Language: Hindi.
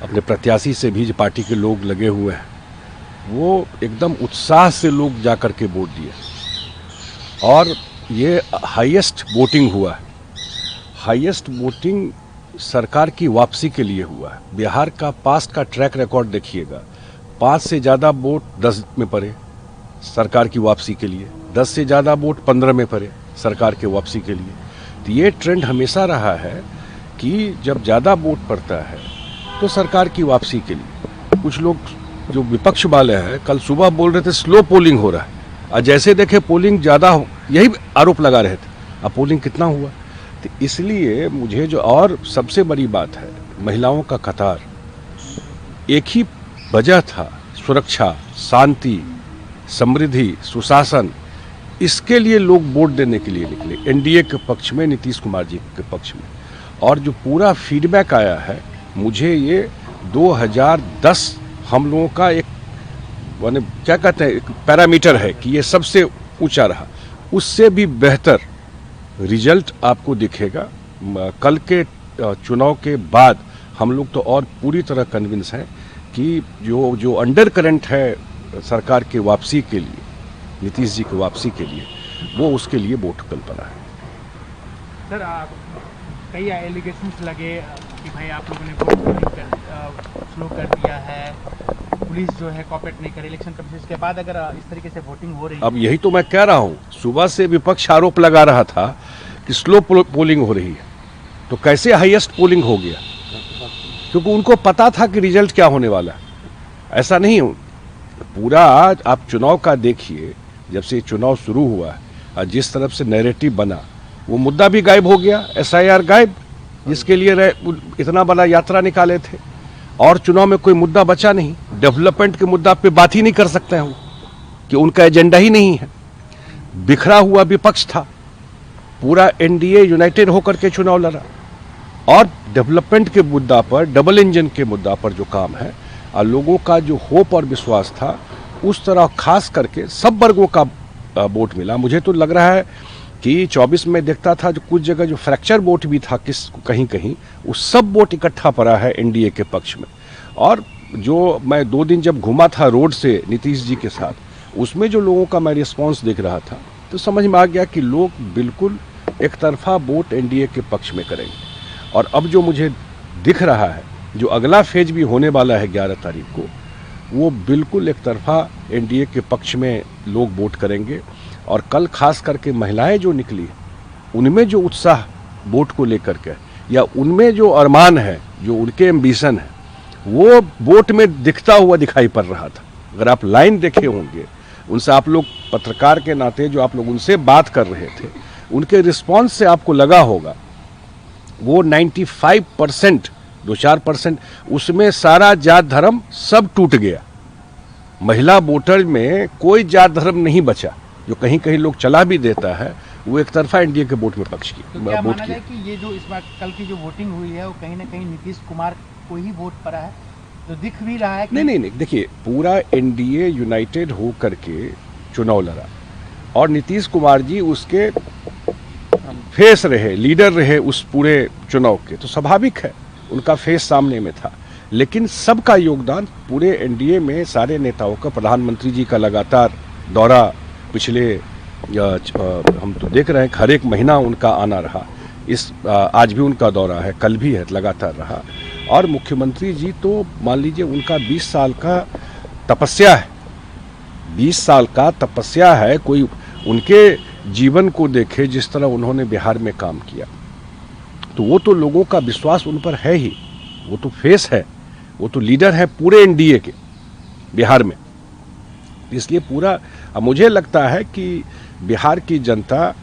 अपने प्रत्याशी से भी जो पार्टी के लोग लगे हुए हैं, वो एकदम उत्साह से लोग जा कर के वोट दिए और ये हाईएस्ट वोटिंग हुआ है। हाईएस्ट वोटिंग सरकार की वापसी के लिए हुआ है। बिहार का पास्ट का ट्रैक रिकॉर्ड देखिएगा, 5 से ज़्यादा वोट 10 में पड़े सरकार की वापसी के लिए, 10 से ज़्यादा वोट 15 में पड़े सरकार के वापसी के लिए। तो ये ट्रेंड हमेशा रहा है कि जब ज़्यादा वोट पड़ता है तो सरकार की वापसी के लिए। कुछ लोग जो विपक्ष वाले हैं कल सुबह बोल रहे थे स्लो पोलिंग हो रहा है, और जैसे देखे पोलिंग ज़्यादा हो, यही आरोप लगा रहे थे। अब पोलिंग कितना हुआ? तो इसलिए मुझे जो और सबसे बड़ी बात है, महिलाओं का कतार, एक ही वजह था, सुरक्षा, शांति, समृद्धि, सुशासन। इसके लिए लोग वोट देने के लिए निकले एनडीए के पक्ष में, नीतीश कुमार जी के पक्ष में। और जो पूरा फीडबैक आया है, मुझे ये 2010 हम लोगों का एक माने क्या कहते हैं, एक पैरामीटर है कि ये सबसे ऊंचा रहा, उससे भी बेहतर रिजल्ट आपको दिखेगा। कल के चुनाव के बाद हम लोग तो और पूरी तरह कन्विंस हैं कि जो अंडर करंट है सरकार की वापसी के लिए, नीतीश जी की वापसी के लिए, वो उसके लिए वोट कल पड़ा है। सर, कई एलिगेशंस लगे कि भाई आप लोगों ने वोट स्लो कर दिया है, पुलिस जो है कॉपरेट नहीं करे इलेक्शन कमीशन के बाद, अगर इस तरीके से वोटिंग हो रही है। अब यही तो मैं कह रहा हूँ, सुबह से विपक्ष आरोप लगा रहा था कि स्लो पोलिंग हो रही है, तो कैसे हाईएस्ट पोलिंग हो गया? क्योंकि उनको पता था कि रिजल्ट क्या होने वाला है। ऐसा नहीं हो पूरा। आप चुनाव का देखिए, जब से चुनाव शुरू हुआ और जिस तरफ से नैरेटिव बना, वो मुद्दा भी गायब हो गया, एसआईआर गायब, जिसके लिए इतना बड़ा यात्रा निकाले थे, और चुनाव में कोई मुद्दा बचा नहीं। डेवलपमेंट के मुद्दा पे बात ही नहीं कर सकते हैं वो, कि उनका एजेंडा ही नहीं है। बिखरा हुआ विपक्ष था, पूरा एनडीए यूनाइटेड होकर के चुनाव लड़ा, और डेवलपमेंट के मुद्दा पर, डबल इंजन के मुद्दा पर जो काम है, और लोगों का जो होप और विश्वास था, उस तरह खास करके सब वर्गों का वोट मिला। मुझे तो लग रहा है कि 24 में देखता था जो कुछ जगह जो फ्रैक्चर वोट भी था कहीं कहीं, वो सब वोट इकट्ठा पड़ा है एनडीए के पक्ष में। और जो मैं 2 दिन जब घूमा था रोड से नीतीश जी के साथ, उसमें जो लोगों का मैं रिस्पांस देख रहा था, तो समझ में आ गया कि लोग बिल्कुल एक तरफा वोट एनडीए के पक्ष में करेंगे। और अब जो मुझे दिख रहा है, जो अगला फेज भी होने वाला है 11 तारीख को, वो बिल्कुल एक तरफा एनडीए के पक्ष में लोग वोट करेंगे। और कल खास करके महिलाएं जो निकली, उनमें जो उत्साह वोट को लेकर के, या उनमें जो अरमान है, जो उनके एम्बिशन है, वो वोट में दिखता हुआ दिखाई पड़ रहा था। अगर आप लाइन देखे होंगे, उनसे आप लोग पत्रकार के नाते जो आप लोग उनसे बात कर रहे थे, उनके रिस्पांस से आपको लगा होगा वो 95%, 2-4%, उसमें सारा जात धर्म सब टूट गया। महिला वोटर में कोई जात धर्म नहीं बचा। जो कहीं कहीं लोग चला भी देता है, वो एक तरफा एनडीए के वोट में पक्ष की तो क्या माना जाए कि ये जो इस बार कल की जो वोटिंग हुई है, वो कहीं ना कहीं नीतीश कुमार को ही वोट पड़ा है, जो दिख भी रहा है कि... नहीं, देखिए, पूरा एनडीए यूनाइटेड हो करके चुनाव लड़ा, और नीतीश कुमार जी उसके फेस रहे, लीडर रहे उस पूरे चुनाव के, तो स्वाभाविक है उनका फेस सामने में था। लेकिन सबका योगदान पूरे एनडीए में, सारे नेताओं का, प्रधानमंत्री जी का लगातार दौरा पिछले हम तो देख रहे हैं, हर एक महीना उनका आना रहा। आज भी उनका दौरा है, कल भी है, लगातार रहा। और मुख्यमंत्री जी तो मान लीजिए उनका 20 साल का तपस्या है, 20 साल का तपस्या है। कोई उनके जीवन को देखे, जिस तरह उन्होंने बिहार में काम किया, तो वो तो लोगों का विश्वास उन पर है ही। वो तो फेस है, वो तो लीडर है पूरे एनडीए के बिहार में। इसलिए पूरा मुझे लगता है कि बिहार की जनता